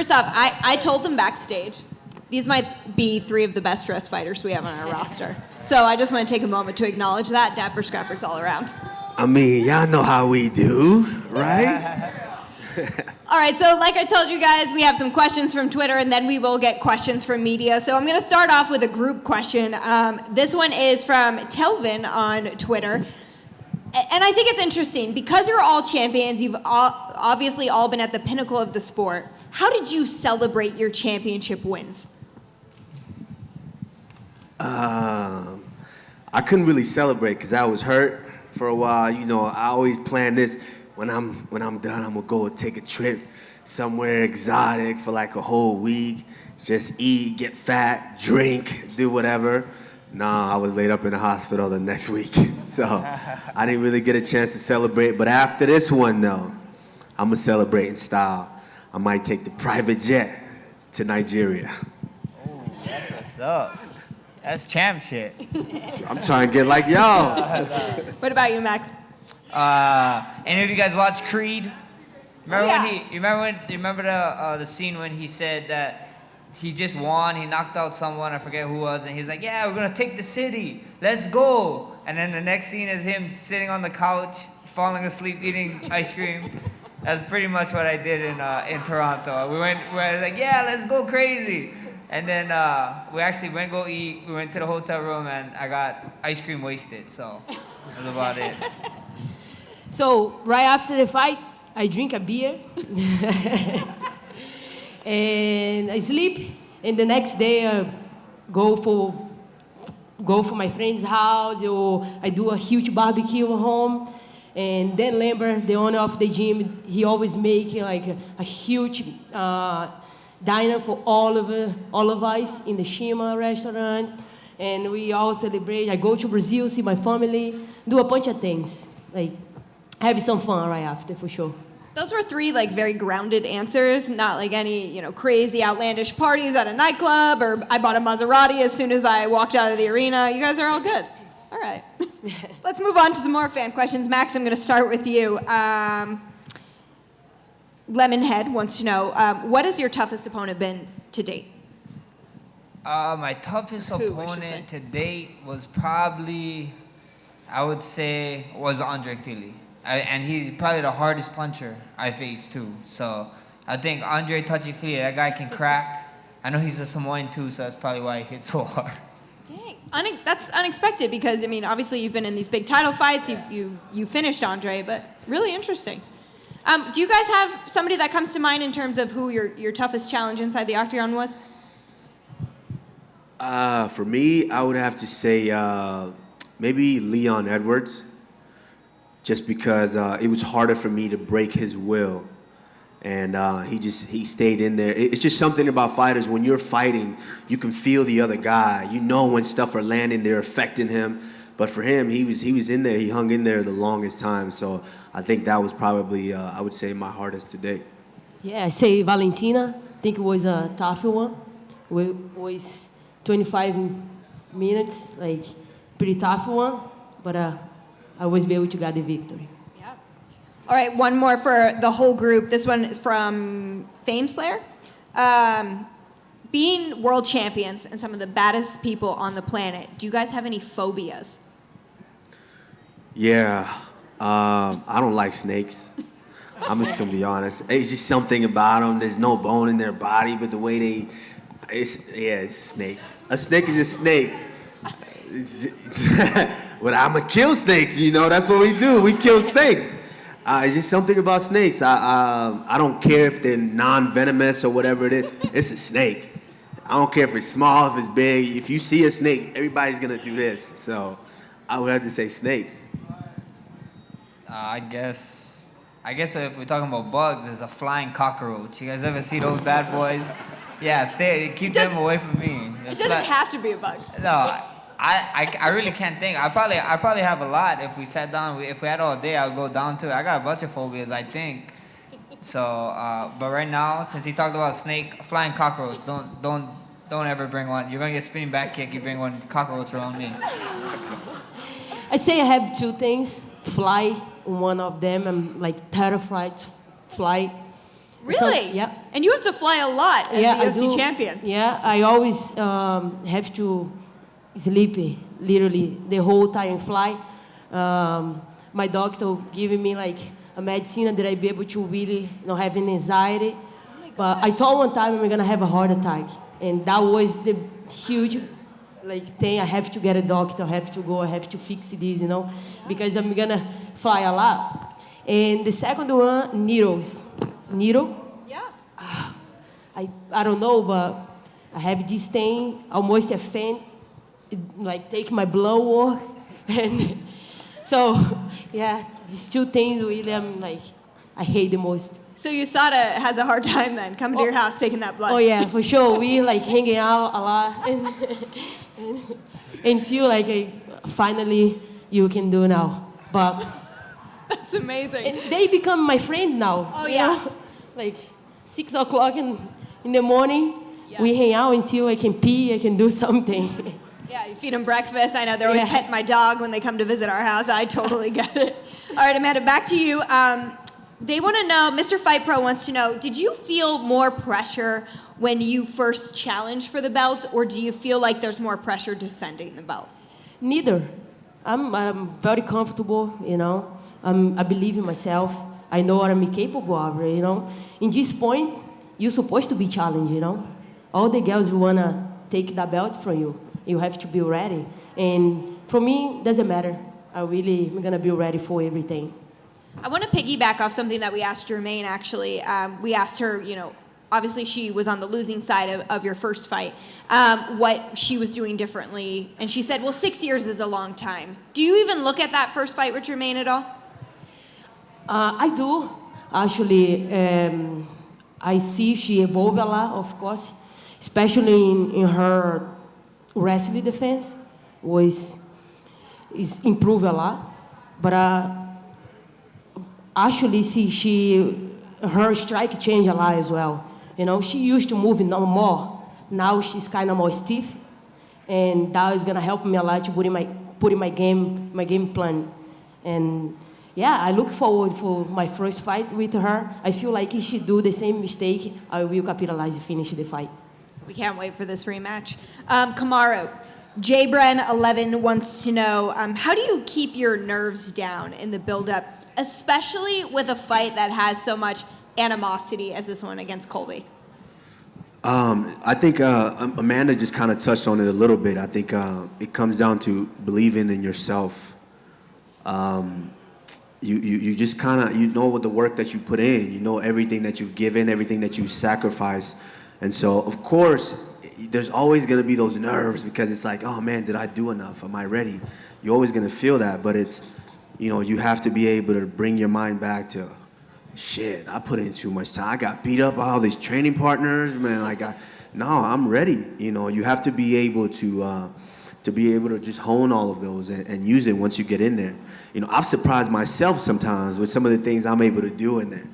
First off, I told them backstage, these might be 3 of the best dressed fighters we have on our roster. So I just want to take a moment to acknowledge that. Dapper Scrappers all around. I mean, y'all know how we do, right? All right, so like I told you guys, we have some questions from Twitter, and then we will get questions from media. So I'm going to start off with a group question. This one is from Telvin on Twitter. And I think it's interesting. Because you're all champions, you've obviously all been at the pinnacle of the sport. How did you celebrate your championship wins? I couldn't really celebrate because I was hurt for a while. You know, I always plan this. When I'm done, I'm gonna go take a trip somewhere exotic for like a whole week. Just eat, get fat, drink, do whatever. Nah, I was laid up in the hospital the next week. So I didn't really get a chance to celebrate. But after this one, though, I'm gonna celebrate in style. I might take the private jet to Nigeria. Oh, that's what's up. That's champ shit. I'm trying to get like y'all. What about you, Max? Any of you guys watch Creed? Remember yeah. when you remember the scene when he said that he just won, he knocked out someone, I forget who it was, and he's like, yeah, we're gonna take the city, let's go. And then the next scene is him sitting on the couch, falling asleep, eating ice cream. That's pretty much what I did in Toronto. We were like, yeah, let's go crazy. And then we actually went to go eat, we went to the hotel room, and I got ice cream wasted, so that's about it. So right after the fight, I drink a beer and I sleep. And the next day, I go for my friend's house, or I do a huge barbecue at home. And then Lambert, the owner of the gym, he always make like a huge diner for all of us in the Shima restaurant. And we all celebrate. I go to Brazil, see my family, do a bunch of things. Like, have some fun right after, for sure. Those were 3 like very grounded answers, not like any crazy outlandish parties at a nightclub or I bought a Maserati as soon as I walked out of the arena. You guys are all good. All right. Let's move on to some more fan questions. Max, I'm going to start with you. Lemonhead wants to know, what has your toughest opponent been to date? My toughest opponent to date was probably, I would say, was Andre Fili. And he's probably the hardest puncher I faced too. So I think Andre Touchy-Fili, that guy can crack. I know he's a Samoan too, so that's probably why he hits so hard. Dang, that's unexpected because, I mean, obviously you've been in these big title fights, you finished Andre, but really interesting. Do you guys have somebody that comes to mind in terms of who your toughest challenge inside the octagon was? For me, I would have to say maybe Leon Edwards, just because it was harder for me to break his will. And he stayed in there. It's just something about fighters. When you're fighting, you can feel the other guy. You know when stuff are landing, they're affecting him. But for him, he was in there. He hung in there the longest time. So I think that was probably, I would say, my hardest to date. Yeah, I say Valentina. I think it was a tough one. It was 25 minutes, like pretty tough one. But I was able to get the victory. Yeah. All right, one more for the whole group. This one is from Fame Slayer. Being world champions and some of the baddest people on the planet, do you guys have any phobias? Yeah, I don't like snakes. I'm just gonna be honest. It's just something about them. There's no bone in their body, but the way it's a snake. A snake is a snake. But I'm gonna kill snakes, that's what we do. We kill snakes. It's just something about snakes. I don't care if they're non-venomous or whatever it is. It's a snake. I don't care if it's small, if it's big. If you see a snake, everybody's gonna do this. So I would have to say snakes. I guess if we're talking about bugs, it's a flying cockroach. You guys ever see those bad boys? Yeah, keep them away from me. It doesn't have to be a bug. No, I really can't think. I probably have a lot. If we sat down, if we had all day, I'll go down to it. I got a bunch of phobias, I think. So, but right now, since he talked about snake, flying cockroach, don't ever bring one. You're gonna get spinning back kick. You bring one cockroach around me. I say I have 2 things. Fly, one of them. I'm like terrified to fly. Really? Yeah. And you have to fly a lot as Yeah, a I UFC do. champion. Yeah, I always have to sleep literally the whole time fly. My doctor giving me like a medicine that I be able to really not have any anxiety. But I thought one time I'm gonna have a heart attack, and that was the huge like thing. I have to get a doctor. I have to go. I have to fix this, because I'm gonna fly a lot. And the second one, needles. Needle. Yeah. I don't know, but I have this thing, almost a faint, like take my blood work. And so, yeah, these two things really I hate the most. So USADA has a hard time then coming to your house taking that blood. Oh yeah, for sure. We like hanging out a lot until finally you can do now. But That's amazing. and they become my friend now. Oh, you yeah. know? Like 6 o'clock in the morning, Yeah. we hang out until I can pee, I can do something. Yeah, you feed them breakfast. I know they're always Yeah. petting my dog when they come to visit our house. I totally get it. All right, Amanda, back to you. They want to know, Mr. Fight Pro wants to know, did you feel more pressure when you first challenged for the belt, or do you feel like there's more pressure defending the belt? Neither. I'm very comfortable, I believe in myself. I know what I'm capable of, In this point, you're supposed to be challenged, All the girls want to take that belt from you. You have to be ready. And for me, doesn't matter. I'm going to be ready for everything. I want to piggyback off something that we asked Jermaine, actually. We asked her, obviously she was on the losing side of your first fight, what she was doing differently. And she said, well, 6 years is a long time. Do you even look at that first fight with Jermaine at all? I do. Actually, I see she evolved a lot, of course, especially in her wrestling defense is improved a lot. But actually, her strike changed a lot as well. She used to move no more. Now she's kind of more stiff, and that is gonna help me a lot to put in my game plan. And yeah, I look forward for my first fight with her. I feel like if she do the same mistake, I will capitalize and finish the fight. We can't wait for this rematch. Kamaru, JBren11 wants to know, how do you keep your nerves down in the build-up, especially with a fight that has so much animosity as this one against Colby? I think Amanda just kind of touched on it a little bit. I think it comes down to believing in yourself. You just kind of, what the work that you put in, everything that you've given, everything that you've sacrificed. And so, of course, there's always going to be those nerves because it's like, oh man, did I do enough? Am I ready? You're always going to feel that, but it's, you have to be able to bring your mind back to, shit, I put in too much time. I got beat up by all these training partners, man. No, I'm ready. You have to be able to just hone all of those and use it once you get in there. I've surprised myself sometimes with some of the things I'm able to do in there,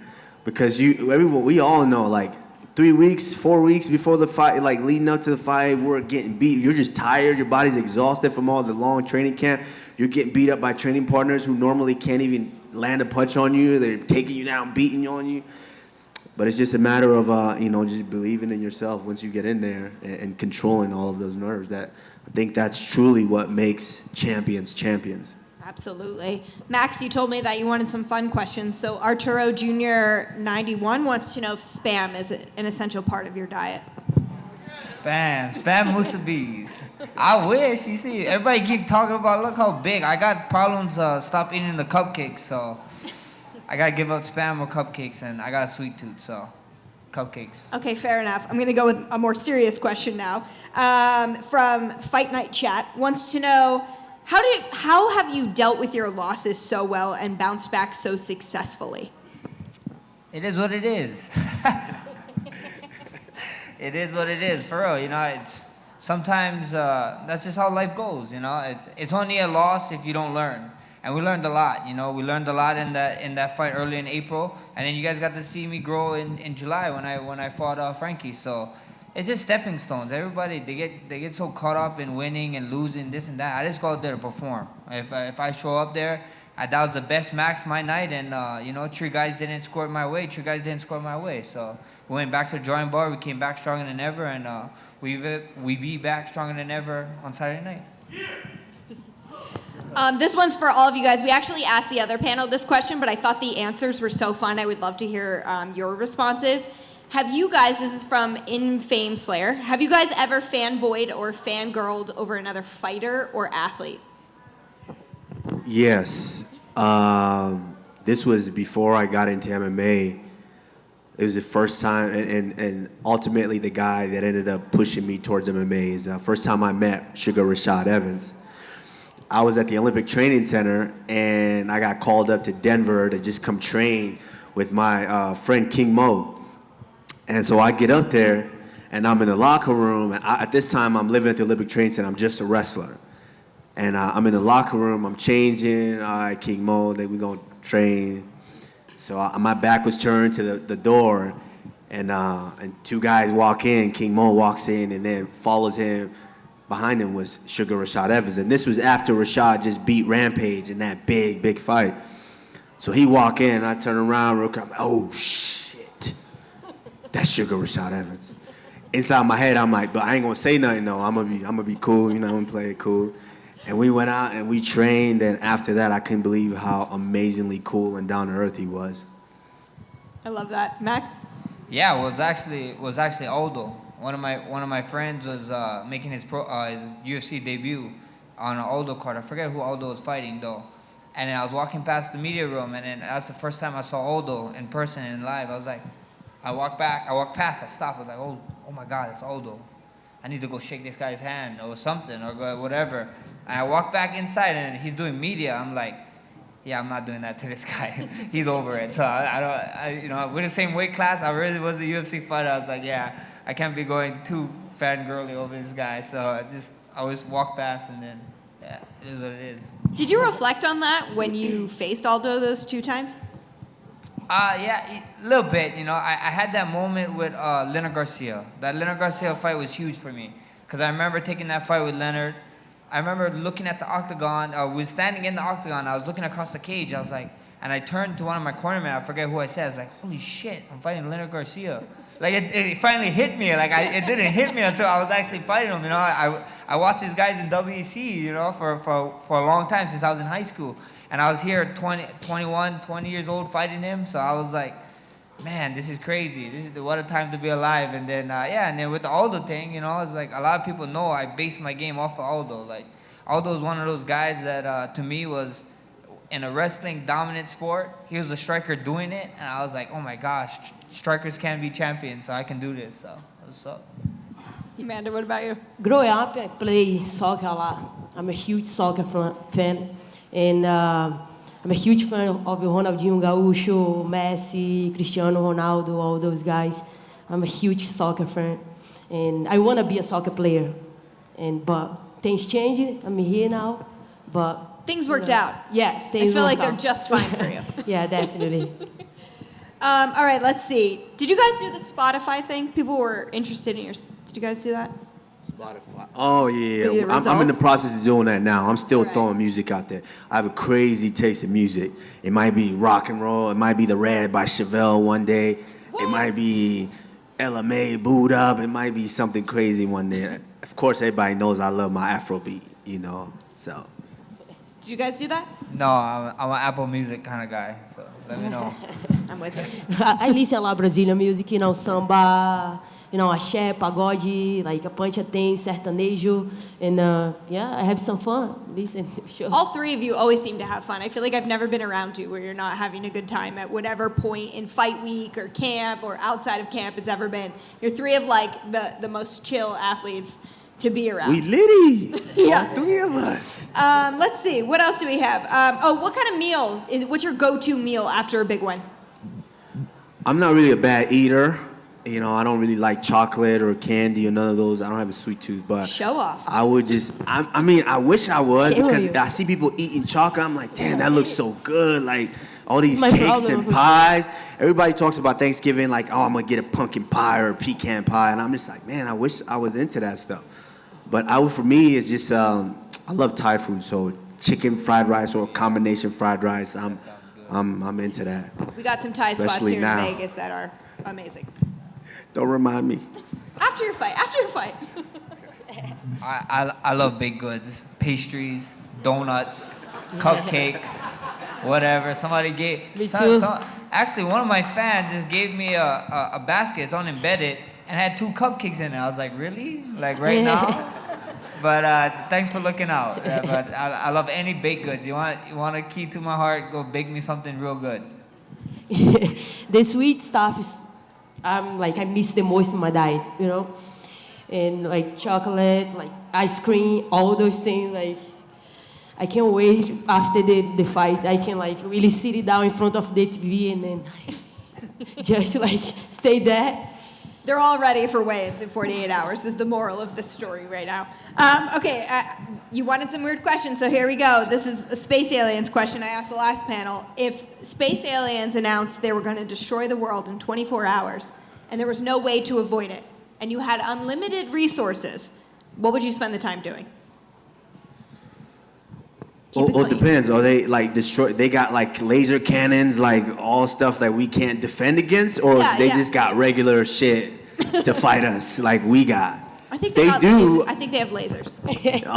because we all know, 3 weeks, 4 weeks before the fight, leading up to the fight, we're getting beat. You're just tired. Your body's exhausted from all the long training camp. You're getting beat up by training partners who normally can't even land a punch on you. They're taking you down, beating on you. But it's just a matter of, just believing in yourself once you get in there and controlling all of those nerves. I think that's truly what makes champions champions. Absolutely. Max, you told me that you wanted some fun questions. So Arturo Jr. 91 wants to know if Spam is an essential part of your diet. Spam musabis. I wish. You see, everybody keep talking about, look how big. I got problems stop eating the cupcakes, so I gotta give up Spam or cupcakes, and I got a sweet tooth, so cupcakes. Okay, fair enough. I'm gonna go with a more serious question now. From Fight Night Chat wants to know, how have you dealt with your losses so well and bounced back so successfully? It is what it is. It is what it is, for real. It's sometimes that's just how life goes. It's only a loss if you don't learn. And we learned a lot. We learned a lot in that fight early in April, and then you guys got to see me grow in July when I fought Frankie. So it's just stepping stones. Everybody they get so caught up in winning and losing, this and that. I just go out there to perform. If I show up there that was the best max my night, and you know, 3 guys didn't score my way. 3 guys didn't score my way. So we went back to the drawing board. We came back stronger than ever, and we be back stronger than ever on Saturday night. This one's for all of you guys. We actually asked the other panel this question, but I thought the answers were so fun. I would love to hear your responses. Have you guys, this is from Infame Slayer, have you guys ever fanboyed or fangirled over another fighter or athlete? Yes. This was before I got into MMA. It was the first time, and ultimately the guy that ended up pushing me towards MMA is the first time I met Sugar Rashad Evans. I was at the Olympic Training Center, and I got called up to Denver to just come train with my friend King Mo. And so I get up there, and I'm in the locker room, and at this time I'm living at the Olympic Training Center. I'm just a wrestler. And I'm in the locker room, I'm changing. All right, King Mo, then we gonna train. So my back was turned to the door, and 2 guys walk in. King Mo walks in, and then follows him. Behind him was Sugar Rashad Evans, and this was after Rashad just beat Rampage in that big fight. So he walk in, I turn around real quick, I'm like, oh shit, that's Sugar Rashad Evans. Inside my head, I'm like, but I ain't gonna say nothing though. I'm gonna be cool, you know, I'm gonna play it cool. And we went out and we trained, and after that, I couldn't believe how amazingly cool and down to earth he was. I love that. Max? Yeah, it was actually Aldo. One of my friends was making his UFC debut on an Aldo card. I forget who Aldo was fighting though. And then I was walking past the media room, and then that's the first time I saw Aldo in person and live. I was like, I walked past, I stopped. I was like, oh my God, it's Aldo. I need to go shake this guy's hand or something or whatever. And I walked back inside, and he's doing media. I'm like, yeah, I'm not doing that to this guy. He's over it. So I we're the same weight class. I really was a UFC fighter. I was like, yeah, I can't be going too fangirly over this guy. So I always walk past, and then, yeah, it is what it is. Did you reflect on that when you faced Aldo those 2 times? Yeah, a little bit. You know, I had that moment with Leonard Garcia. That Leonard Garcia fight was huge for me, because I remember taking that fight with Leonard. I remember looking at the octagon. We was standing in the octagon. I was looking across the cage. I was like, and I turned to one of my cornermen. I forget who I said. I was like, holy shit, I'm fighting Leonard Garcia. Like, it finally hit me. Like, it didn't hit me until I was actually fighting him. You know, I watched these guys in WEC, you know, for a long time, since I was in high school. And I was here 20 years old fighting him. So I was like, man, this is crazy. What a time to be alive. And then, and then with the Aldo thing, you know, it's like a lot of people know I base my game off of Aldo. Like, Aldo is one of those guys that, to me, was in a wrestling dominant sport. He was a striker doing it. And I was like, oh my gosh, strikers can be champions, so I can do this. So, what's up? Amanda, what about you? Growing up, I play soccer a lot. I'm a huge soccer fan. And I'm a huge fan of Ronaldinho Gaúcho, Messi, Cristiano Ronaldo, all those guys. I'm a huge soccer fan. And I want to be a soccer player. But things changed. I'm here now. But Things worked out. Yeah, I feel like they're just fine for you. Yeah, definitely. All right, let's see. Did you guys do the Spotify thing? People were interested in your... Did you guys do that? Spotify. Oh, yeah. The I'm in the results? process of doing that now. I'm still Right. throwing music out there. I have a crazy taste in music. It might be rock and roll. It might be The Red by Chevelle one day. It might be LMA, Boot Up. It might be something crazy one day. Of course, everybody knows I love my Afrobeat, you know, so... Did you guys do that? No, I'm an Apple Music kind of guy, so let me know. I'm with you. I listen a lot Brazilian music, you know, samba, you know, axé, pagode, like a bunch of things, sertanejo, and I have some fun. Listen, sure. All 3 of you always seem to have fun. I feel like I've never been around you where you're not having a good time at whatever point in fight week or camp or outside of camp it's ever been. You're 3 of like the most chill athletes to be around. We litty. Yeah. All 3 of us. Let's see. What else do we have? What kind of meal what's your go-to meal after a big one? I'm not really a bad eater. You know, I don't really like chocolate or candy or none of those. I don't have a sweet tooth, but Show off. I would just, I mean, I wish I would, Shame on because you. I see people eating chocolate. I'm like, damn, that looks so good. Like, all these My cakes problem. and pies. Everybody talks about Thanksgiving like, oh, I'm going to get a pumpkin pie or a pecan pie. And I'm just like, man, I wish I was into that stuff. But for me, it's just, I love Thai food. So chicken fried rice or combination fried rice. I'm into that. We got some Thai spots Especially here now. in Vegas that are amazing. Don't remind me. After your fight. I love baked goods, pastries, donuts, cupcakes, whatever. Somebody gave. Me too. Actually, one of my fans just gave me a basket. It's unembedded and had 2 cupcakes in it. I was like, really? Like right now? But thanks for looking out. Yeah, but I love any baked goods. You want a key to my heart? Go bake me something real good. The sweet stuff is, I miss the most in my diet, you know? And like chocolate, like ice cream, all those things, like, I can't wait after the fight. I can like really sit down in front of the TV and then just like stay there. They're all ready for weigh-ins in 48 hours is the moral of this story right now. Okay, you wanted some weird questions, so here we go. This is a space aliens question I asked the last panel. If space aliens announced they were going to destroy the world in 24 hours and there was no way to avoid it, and you had unlimited resources, what would you spend the time doing? It depends. Are they like destroy? They got like laser cannons, like all stuff that we can't defend against, or they just got regular shit to fight us like we got. I think they do. I think they have lasers.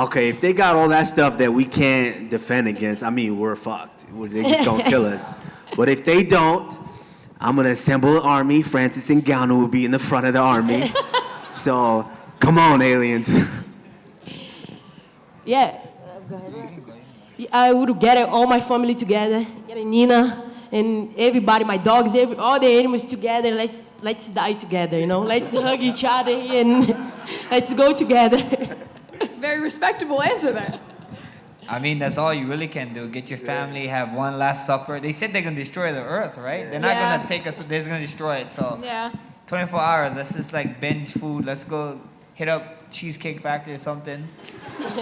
Okay, if they got all that stuff that we can't defend against, I mean, we're fucked. They just gonna kill us. But if they don't, I'm gonna assemble an army. Francis Ngannou will be in the front of the army. So come on, aliens. Yeah. Go ahead. I would get all my family together, get Nina and everybody, my dogs, all the animals together. Let's die together, you know. Let's hug each other and let's go together. Very respectable answer there. I mean, that's all you really can do. Get your family, have one last supper. They said they're gonna destroy the Earth, right? They're not gonna take us. They're just gonna destroy it. So 24 hours. Let's just like binge food. Let's go hit up Cheesecake Factory or something,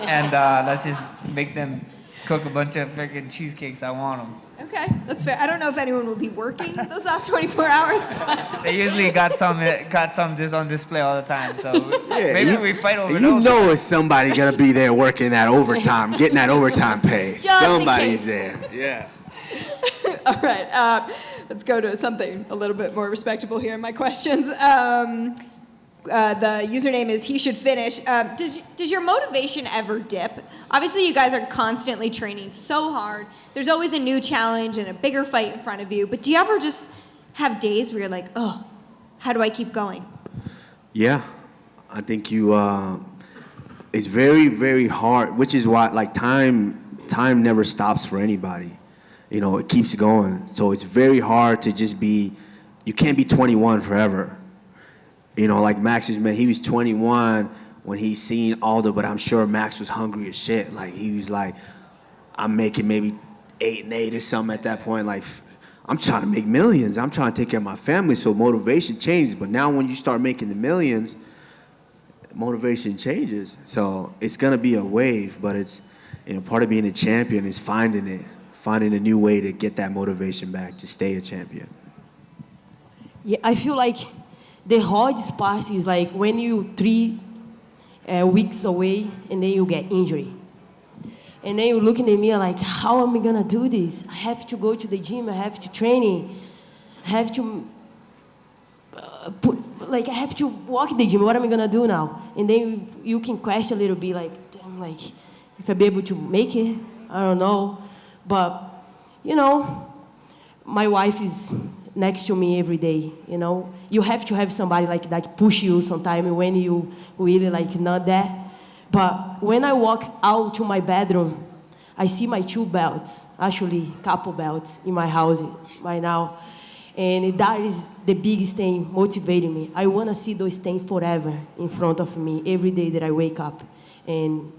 and let's just make them cook a bunch of freaking cheesecakes. I want them. Okay, that's fair. I don't know if anyone will be working those last 24 hours. They usually got some just on display all the time. So maybe we fight over those. You know it's somebody gonna be there working that overtime, getting that overtime pay. Somebody's there. Yeah. All right, let's go to something a little bit more respectable here in my questions. The username is he should finish. Does your motivation ever dip? Obviously, you guys are constantly training so hard. There's always a new challenge and a bigger fight in front of you. But do you ever just have days where you're like, oh, how do I keep going? Yeah, I think it's very, very hard, which is why like time never stops for anybody. You know, it keeps going. So it's very hard to just be, you can't be 21 forever. You know, like Max's man, he was 21 when he seen Aldo, but I'm sure Max was hungry as shit. Like, he was like, I'm making maybe 8 and 8 or something at that point. Like, I'm trying to make millions. I'm trying to take care of my family, so motivation changes. But now when you start making the millions, motivation changes. So it's gonna be a wave, but it's, you know, part of being a champion is finding a new way to get that motivation back, to stay a champion. Yeah, I feel like the hardest part is like when you 3 weeks away and then you get injury. And then you're looking at me like, how am I gonna do this? I have to go to the gym, I have to training, I have to I have to walk in the gym, what am I gonna do now? And then you can question a little bit like, damn, like, if I'll be able to make it, I don't know. But, you know, my wife is next to me every day, you know. You have to have somebody like that push you sometime when you really like not that. But when I walk out to my bedroom, I see my 2 belts, actually couple belts in my house right now. And that is the biggest thing motivating me. I want to see those things forever in front of me every day that I wake up. And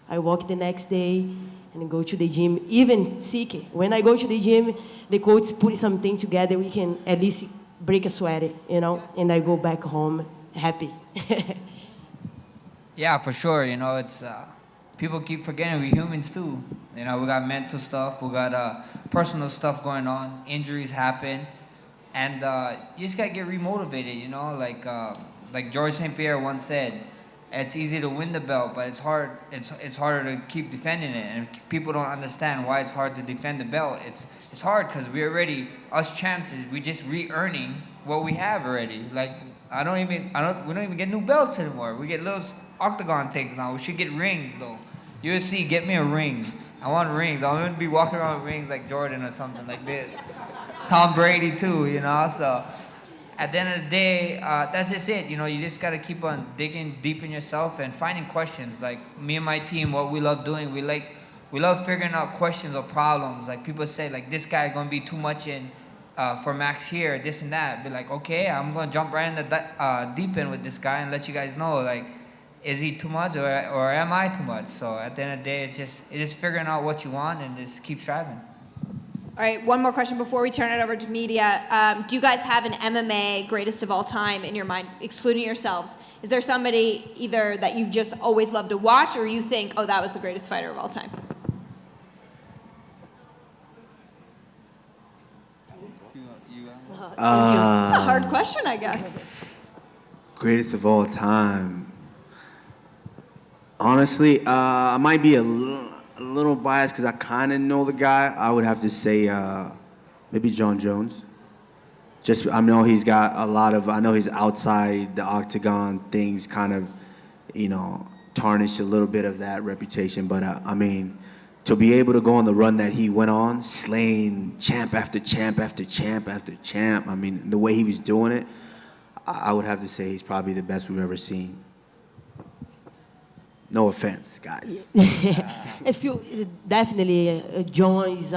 I walk the next day and go to the gym, even sick. When I go to the gym, the coach put something together, we can at least break a sweat, you know, and I go back home happy. Yeah, for sure. You know, it's people keep forgetting we're humans too. You know, we got mental stuff, we got personal stuff going on, injuries happen, and you just gotta get remotivated. You know, like George St. Pierre once said, it's easy to win the belt, but it's hard. It's harder to keep defending it, and people don't understand why it's hard to defend the belt. It's hard because us champs we just re-earning what we have already. Like we don't even get new belts anymore. We get little octagon things now. We should get rings though. UFC, get me a ring. I want rings. I want to be walking around with rings like Jordan or something like this. Tom Brady too, you know. So at the end of the day, that's just it. You know, you just gotta keep on digging deep in yourself and finding questions. Like me and my team, what we love doing, we love figuring out questions or problems. Like people say, like this guy gonna be too much in for Max here, this and that. Be like, okay, I'm gonna jump right in the deep end with this guy and let you guys know, like, is he too much or am I too much? So at the end of the day, it's just figuring out what you want and just keep striving. All right, one more question before we turn it over to media. Do you guys have an MMA greatest of all time in your mind, excluding yourselves? Is there somebody either that you've just always loved to watch, or you think, oh, that was the greatest fighter of all time? It's a hard question, I guess. Greatest of all time. Honestly, I might be a little biased because I kind of know the guy. I would have to say maybe John Jones. Just I know he's got a lot of. I know he's outside the octagon. Things kind of, tarnish a little bit of that reputation. But I mean, to be able to go on the run that he went on, slaying champ after champ after champ after champ. I mean, the way he was doing it, I would have to say he's probably the best we've ever seen. No offense, guys. I feel definitely John is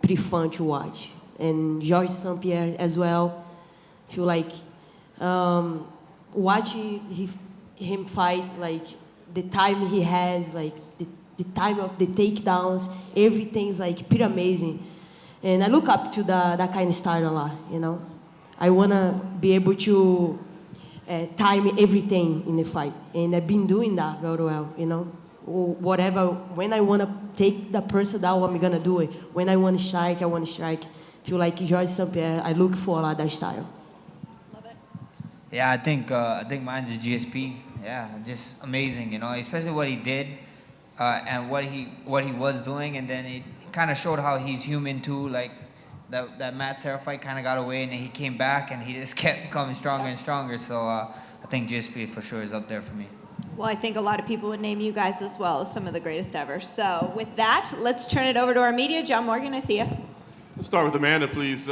pretty fun to watch, and George St. Pierre as well. I feel like watching him fight, like the time he has, like the time of the takedowns, everything's like pretty amazing. And I look up to that kind of style a lot, I wanna be able to time everything in the fight, and I've been doing that very well, whatever, when I want to take the person down, I'm gonna do it. When I want to strike, I want to strike. Feel like George St. Pierre, I look for a lot of that style. Love it. Yeah, I think mine's a GSP. Yeah, just amazing, especially what he did and what he was doing, and then it kind of showed how he's human too. Like that Matt Serra fight kind of got away, and then he came back, and he just kept becoming stronger and stronger. So I think GSP for sure is up there for me. Well, I think a lot of people would name you guys as well as some of the greatest ever. So with that, let's turn it over to our media. John Morgan, I see you. We'll start with Amanda, please.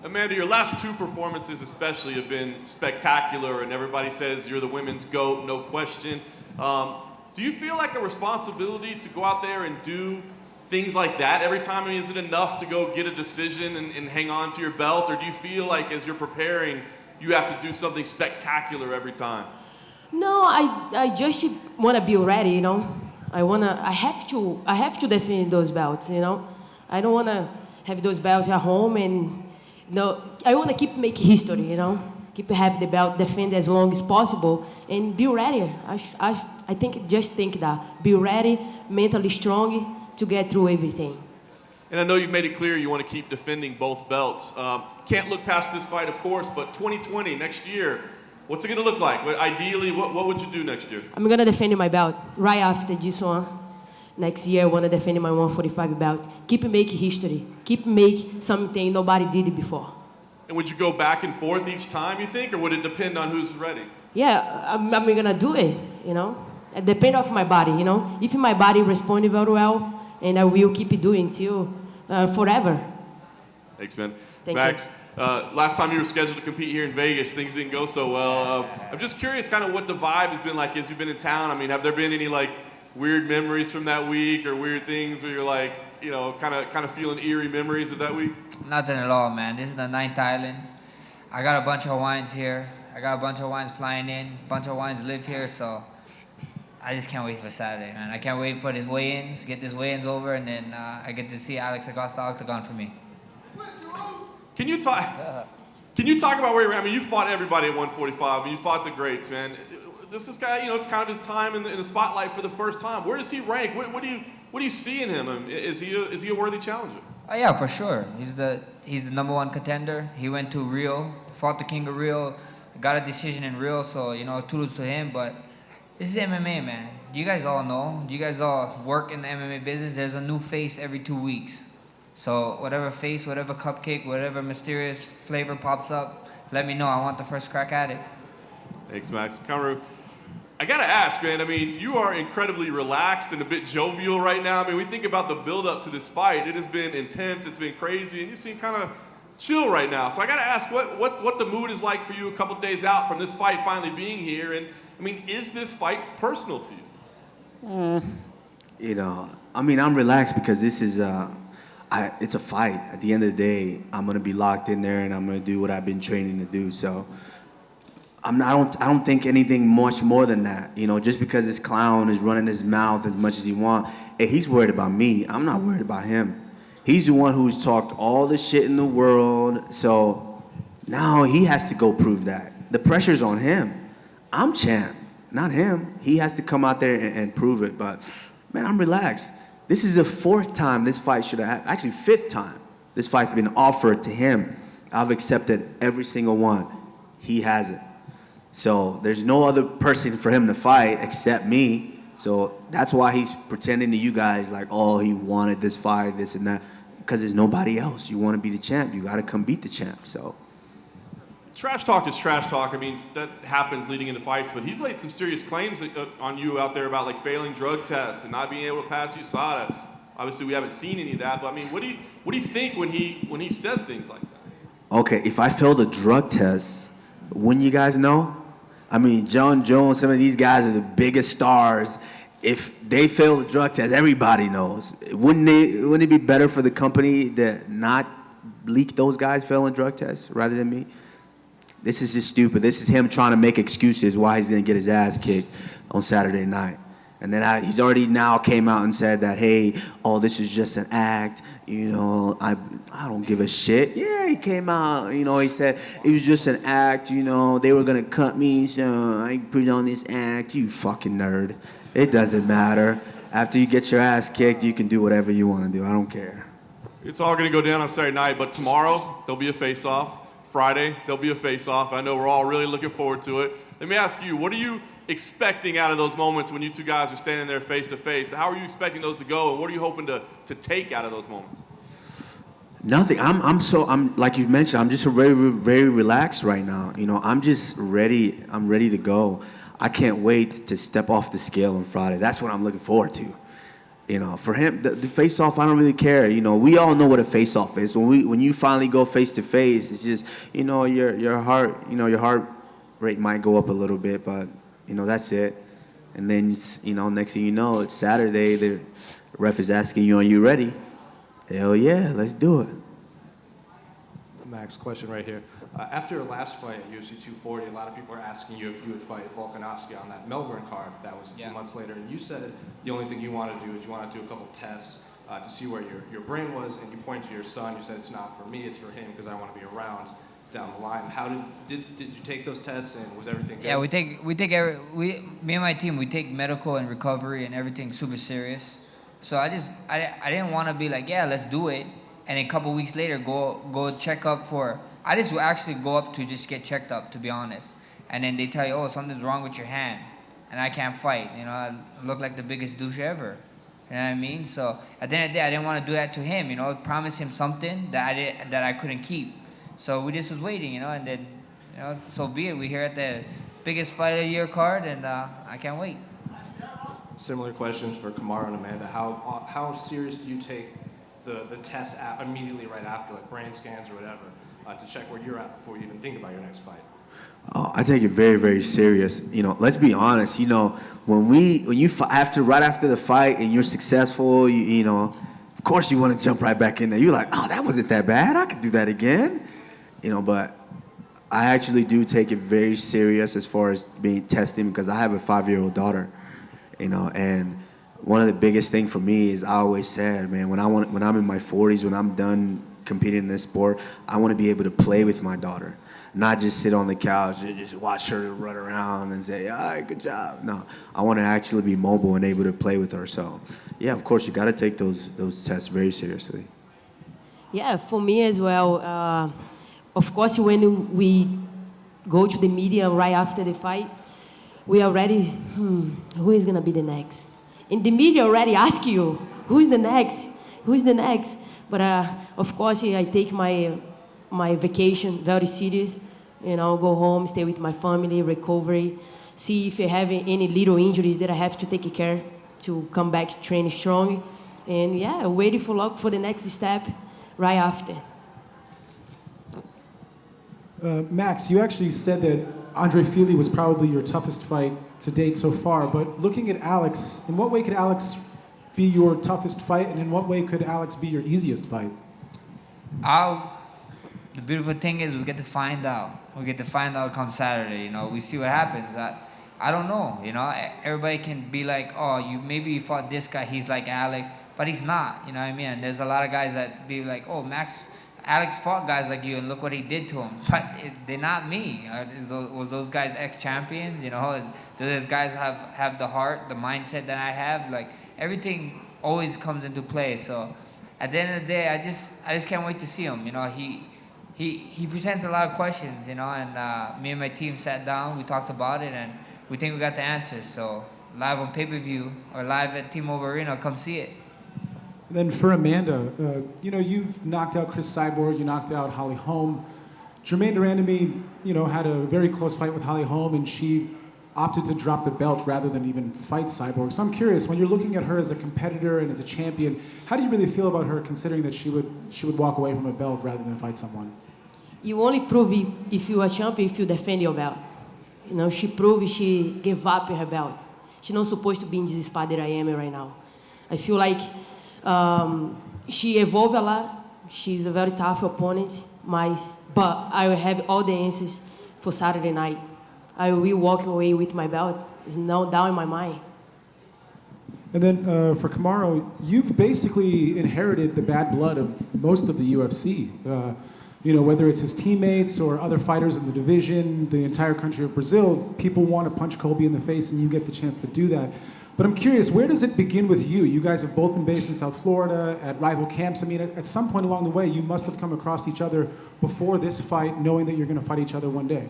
Amanda, your last two performances especially have been spectacular, and everybody says you're the women's GOAT, no question. Do you feel like a responsibility to go out there and do things like that every time? I mean, is it enough to go get a decision and hang on to your belt, or do you feel like as you're preparing, you have to do something spectacular every time? No, I just want to be ready, I have to defend those belts, I don't want to have those belts at home, and I want to keep making history, keep have the belt, defend as long as possible, and be ready. I think that be ready, mentally strong to get through everything. And I know you've made it clear you want to keep defending both belts. Can't look past this fight, of course, but 2020, next year, what's it going to look like? Ideally, what would you do next year? I'm going to defend my belt right after this one. Next year, I want to defend my 145 belt. Keep making history. Keep making something nobody did before. And would you go back and forth each time, you think, or would it depend on who's ready? Yeah, I'm going to do it, It depends on my body, If my body responds very well, and I will keep doing till forever. Thanks, man. Thank Max, last time you were scheduled to compete here in Vegas, things didn't go so well. I'm just curious kind of what the vibe has been like as you've been in town. I mean, have there been any weird memories from that week, or weird things where you're kind of feeling eerie memories of that week? Nothing at all, man. This is the 9th island. I got a bunch of Hawaiians here. I got a bunch of Hawaiians flying in. A bunch of Hawaiians live here, so I just can't wait for Saturday, man. I can't wait for this weigh-ins, get this weigh-ins over, and then I get to see Alex Acosta Octagon for me. Can you talk about where you're at? I mean, you fought everybody at 145. I mean, you fought the greats, man. This guy, it's kind of his time in the spotlight for the first time. Where does he rank? What do you see in him? Is he a worthy challenger? Oh yeah, for sure. He's the number one contender. He went to Rio, fought the King of Rio, got a decision in Rio. So kudos to him. But This is MMA, man. You guys all know. You guys all work in the MMA business. There's a new face every 2 weeks. So whatever face, whatever cupcake, whatever mysterious flavor pops up, let me know. I want the first crack at it. Thanks, Max. Kamaru, I gotta ask, man. I mean, you are incredibly relaxed and a bit jovial right now. I mean, we think about the build-up to this fight. It has been intense. It's been crazy, and you seem kind of chill right now. So I gotta ask, what the mood is like for you a couple days out from this fight finally being here? And I mean, is this fight personal to you? You know, I mean, I'm relaxed because this is it's a fight. At the end of the day, I'm gonna be locked in there and I'm gonna do what I've been training to do. So I don't think anything much more than that. You know, just because this clown is running his mouth as much as he wants, hey, he's worried about me. I'm not worried about him. He's the one who's talked all the shit in the world. So now he has to go prove that. The pressure's on him. I'm champ, not him. He has to come out there and prove it. But man, I'm relaxed. This is the 4th time this fight should have happened. Actually, 5th time this fight's been offered to him. I've accepted every single one. He hasn't. So there's no other person for him to fight except me. So that's why he's pretending to you guys like, oh, he wanted this fight, this and that. Because there's nobody else. You want to be the champ. You got to come beat the champ. So Trash talk is trash talk. I mean, that happens leading into fights, but he's laid some serious claims on you out there about like failing drug tests and not being able to pass USADA. Obviously, we haven't seen any of that, but I mean, what do you think when he says things like that? okay, if I failed a drug test, wouldn't you guys know? I mean, John Jones, some of these guys are the biggest stars. If they fail the drug test, everybody knows. Wouldn't it be better for the company to not leak those guys failing drug tests rather than me? This is just stupid. This is him trying to make excuses why he's going to get his ass kicked on Saturday night. And then he's already now came out and said that, hey, oh, this is just an act. You know, I don't give a shit. Yeah, he came out. You know, he said it was just an act. You know, they were going to cut me, so I put on this act. You fucking nerd. It doesn't matter. After you get your ass kicked, you can do whatever you want to do. I don't care. It's all going to go down on Saturday night, but tomorrow there'll be a face-off. Friday there'll be a face-off. I know we're all really looking forward to it. Let me ask you, what are you expecting out of those moments when you two guys are standing there face-to-face? How are you expecting those to go, and what are you hoping to take out of those moments? Nothing. I'm like you mentioned, I'm just very, very relaxed right now. You know, I'm just ready. I'm ready to go. I can't wait to step off the scale on Friday. That's what I'm looking forward to. You know, for him, the face-off, I don't really care. You know, we all know what a face-off is. When you finally go face-to-face, it's just, you know, your heart rate might go up a little bit, but, you know, that's it. And then, you know, next thing you know, it's Saturday, the ref is asking you, are you ready? Hell yeah, let's do it. Max, question right here. After your last fight at UFC 240, a lot of people are asking you if you would fight Volkanovski on that Melbourne card. That was a few months later, and you said the only thing you want to do is you want to do a couple tests to see where your brain was, and you pointed to your son. You said it's not for me, it's for him because I want to be around down the line. How did you take those tests, and was everything good? Yeah, me and my team, we take medical and recovery and everything super serious. So I didn't want to be like, yeah, let's do it, and a couple weeks later go check up for. I just actually go up to just get checked up, to be honest. And then they tell you, oh, something's wrong with your hand, and I can't fight. You know, I look like the biggest douche ever. You know what I mean? So at the end of the day, I didn't want to do that to him. You know, promise him something that I couldn't keep. So we just was waiting. You know, and then, you know, so be it. We're here at the biggest fight of the year card, and I can't wait. Similar questions for Kamaru and Amanda. How serious do you take the test immediately right after, like brain scans or whatever? To check where you're at before you even think about your next fight? Oh, I take it very, very serious. You know, let's be honest. You know, right after the fight and you're successful, you know, of course you want to jump right back in there. You're like, oh, that wasn't that bad. I could do that again. You know, but I actually do take it very serious as far as being testing because I have a 5-year-old daughter. You know, and one of the biggest thing for me is I always said, man, when I'm in my 40s, when I'm done competing in this sport, I want to be able to play with my daughter, not just sit on the couch and just watch her run around and say, all right, good job. No, I want to actually be mobile and able to play with her. So, yeah, of course, you got to take those tests very seriously. Yeah, for me as well. Of course, when we go to the media right after the fight, we already, who is gonna be the next? And the media already ask you, who's the next? Who's the next? But of course, I take my vacation very serious. Go home, stay with my family, recovery, see if I have any little injuries that I have to take care to come back training strong. And yeah, waiting for the next step right after. Max, you actually said that Andre Fili was probably your toughest fight to date so far, but looking at Alex, in what way could Alex be your toughest fight, and in what way could Alex be your easiest fight? The beautiful thing is we get to find out. We get to find out come Saturday. We see what happens. I don't know. Everybody can be like, oh, maybe you fought this guy. He's like Alex, but he's not. You know what I mean? And there's a lot of guys that be like, oh, Alex fought guys like you, and look what he did to him. But they're not me. Was those guys ex-champions? Do those guys have the heart, the mindset that I have? Like everything always comes into play. So at the end of the day, I just can't wait to see him. He presents a lot of questions, and me and my team sat down, we talked about it, and we think we got the answers. So live on pay-per-view or live at T-Mobile Arena, come see it. And then for Amanda, you've knocked out Chris Cyborg, you knocked out Holly Holm. Jermaine Durandamy, had a very close fight with Holly Holm, and she opted to drop the belt rather than even fight Cyborg. So I'm curious, when you're looking at her as a competitor and as a champion, how do you really feel about her, considering that she would walk away from a belt rather than fight someone? You only prove if you're a champion if you defend your belt. She proved she gave up her belt. She's not supposed to be in this spot that I am in right now. I feel like she evolved a lot. She's a very tough opponent, but I will have all the answers for Saturday night. I will walk away with my belt. It's no doubt in my mind. And then for Kamaru, you've basically inherited the bad blood of most of the UFC. Whether it's his teammates or other fighters in the division, the entire country of Brazil, people want to punch Colby in the face, and you get the chance to do that. But I'm curious, where does it begin with you? You guys have both been based in South Florida at rival camps. I mean, at some point along the way, you must have come across each other before this fight, knowing that you're going to fight each other one day.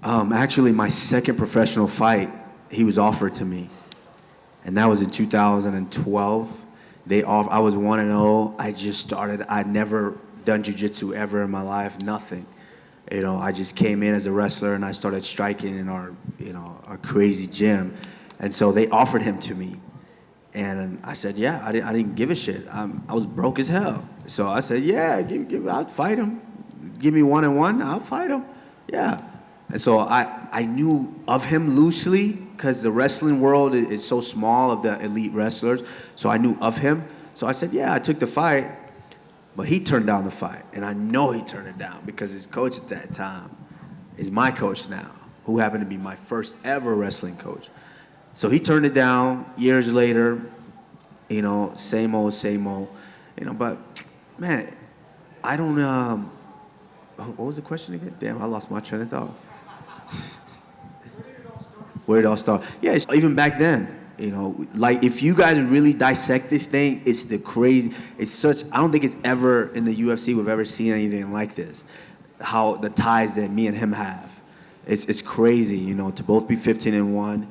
Actually, my second professional fight, he was offered to me, and that was in 2012. I was 1-0. I just started. I'd never done jiu-jitsu ever in my life, nothing. I just came in as a wrestler and I started striking in our crazy gym. And so they offered him to me. And I said, yeah, I didn't give a shit. I was broke as hell. So I said, yeah, I'll fight him. Give me 1-on-1, I'll fight him. Yeah. And so I knew of him loosely because the wrestling world is so small of the elite wrestlers. So I knew of him. So I said, yeah, I took the fight. But he turned down the fight, and I know he turned it down because his coach at that time is my coach now, who happened to be my first ever wrestling coach. So he turned it down years later, same old, but man, I don't, what was the question again? Damn, I lost my train of thought. Where did it all start? Yeah, even back then. Like if you guys really dissect this thing, I don't think it's ever in the UFC we've ever seen anything like this. How the ties that me and him have. It's crazy, to both be 15-1,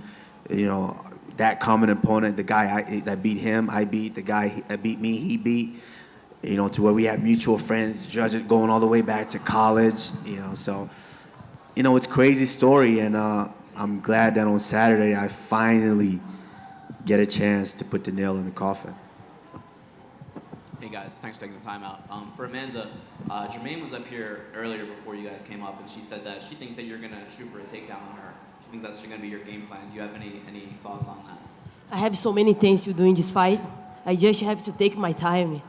that common opponent, the guy that beat him, I beat, the guy that beat me, he beat, to where we have mutual friends, judging going all the way back to college, so, it's a crazy story, and I'm glad that on Saturday I finally get a chance to put the nail in the coffin. Hey guys, thanks for taking the time out. For Amanda, Jermaine was up here earlier before you guys came up, and she said that she thinks that you're going to shoot for a takedown on her. She thinks that's going to be your game plan. Do you have any thoughts on that? I have so many things to do in this fight. I just have to take my time.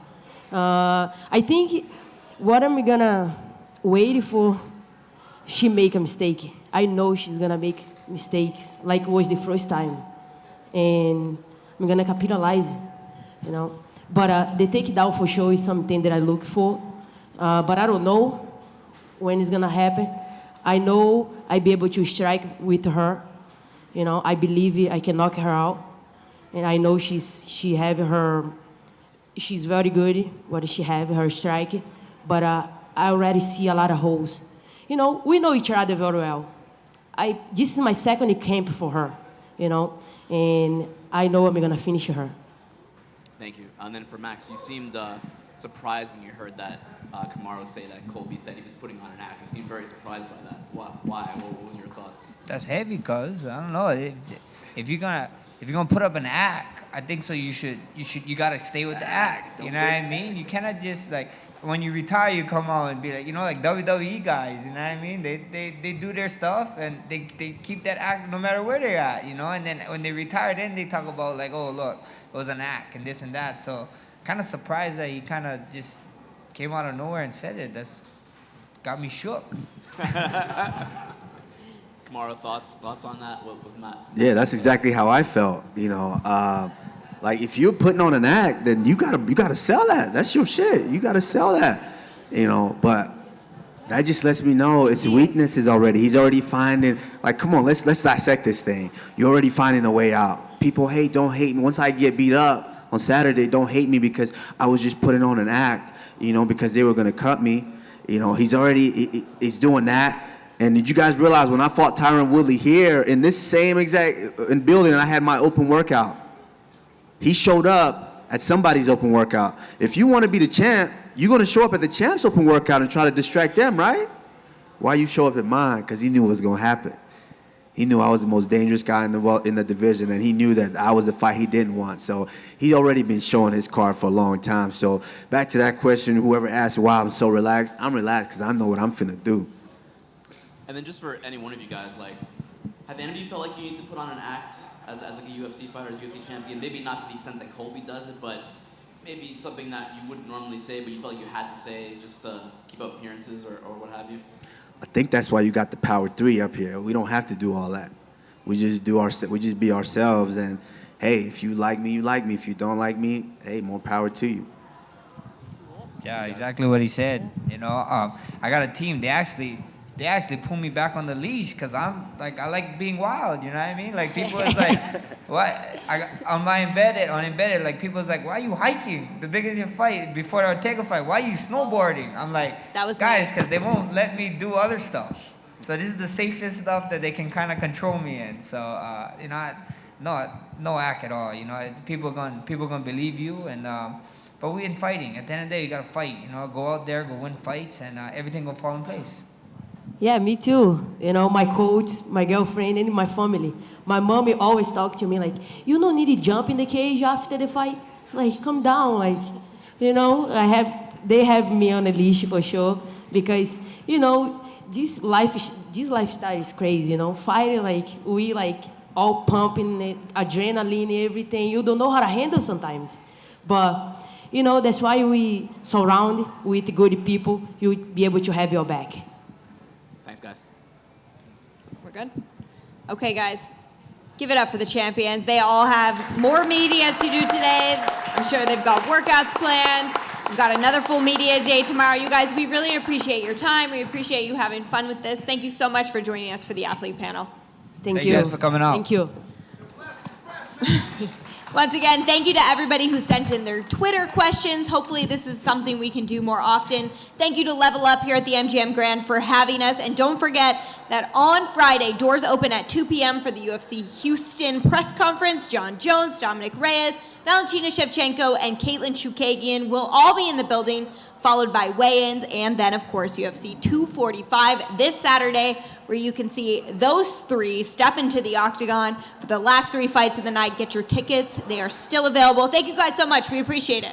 I think what I'm going to wait for, she make a mistake. I know she's going to make mistakes like it was the first time. And I'm gonna capitalize, But the takedown for sure is something that I look for. But I don't know when it's gonna happen. I know I'll be able to strike with her. I believe I can knock her out. And I know she's very good, what she have, her strike. But I already see a lot of holes. We know each other very well. this is my second camp for her, you know, and I know I'm gonna finish her. Thank you. And then for Max, you seemed surprised when you heard that Kamaru say that Colby said he was putting on an act. You seemed very surprised by that. Why? What was your thoughts? That's heavy, cuz I don't know. If you're gonna put up an act, I think so. You gotta stay with the act. You know what I mean? You cannot just like when you retire, you come out and be like, you know, like WWE guys. You know what I mean? They do their stuff and they keep that act no matter where they're at. You know, and then when they retire, then they talk about like, oh look, it was an act and this and that. So kind of surprised that he kind of just came out of nowhere and said it. That's got me shook. Kamaru, thoughts on that with Matt? Yeah, that's exactly how I felt. You know, like if you're putting on an act, then you gotta sell that. That's your shit. You gotta sell that. You know, but that just lets me know its weaknesses already. He's already finding, like, come on, let's dissect this thing. You're already finding a way out. People don't hate me. Once I get beat up on Saturday, don't hate me because I was just putting on an act, you know, because they were gonna cut me. You know, he's he's doing that. And did you guys realize when I fought Tyron Woodley here in this same exact building, I had my open workout. He showed up at somebody's open workout. If you want to be the champ, you're going to show up at the champ's open workout and try to distract them, right? Why you show up at mine? Because he knew what was going to happen. He knew I was the most dangerous guy in the division, and he knew that I was a fight he didn't want. So he'd already been showing his card for a long time. So back to that question, whoever asked why I'm so relaxed, I'm relaxed because I know what I'm finna do. And then just for any one of you guys, like, have any of you felt like you need to put on an act as like a UFC fighter, as UFC champion? Maybe not to the extent that Colby does it, but maybe something that you wouldn't normally say, but you felt like you had to say just to keep up appearances or what have you? I think that's why you got the Power 3 up here. We don't have to do all that. We just be ourselves, and hey, if you like me, you like me. If you don't like me, hey, more power to you. Yeah, exactly what he said. You know, I got a team. They actually pull me back on the leash because I like being wild. You know what I mean? Like people is like, what? On embedded, like people is like, why are you hiking? The biggest you fight before I take a fight. Why are you snowboarding? I'm like, That was guys, me. because they won't let me do other stuff. So this is the safest stuff that they can kind of control me in. So you know, no act at all. You know, people gonna believe you and. But we in fighting. At the end of the day, you gotta fight. You know, go out there, go win fights, and everything will fall in place. Yeah, me too. You know, my coach, my girlfriend, and my family. My mommy always talk to me like, you don't need to jump in the cage after the fight. It's like, come down, like, you know. They have me on a leash for sure because, you know, this lifestyle is crazy. You know, fighting like we like all pumping it, adrenaline, everything. You don't know how to handle sometimes, but. You know, that's why we surround with good people. You'll be able to have your back. Thanks, guys. We're good? Okay, guys. Give it up for the champions. They all have more media to do today. I'm sure they've got workouts planned. We've got another full media day tomorrow. You guys, we really appreciate your time. We appreciate you having fun with this. Thank you so much for joining us for the athlete panel. Thank you guys for coming out. Thank you. Once again, thank you to everybody who sent in their Twitter questions. Hopefully this is something we can do more often. Thank you to Level Up here at the MGM Grand for having us. And don't forget that on Friday, doors open at 2 p.m. for the UFC Houston press conference. John Jones, Dominic Reyes, Valentina Shevchenko, and Caitlin Chookagian will all be in the building, followed by weigh-ins, and then, of course, UFC 245 this Saturday, where you can see those three step into the octagon for the last three fights of the night. Get your tickets. They are still available. Thank you guys so much. We appreciate it.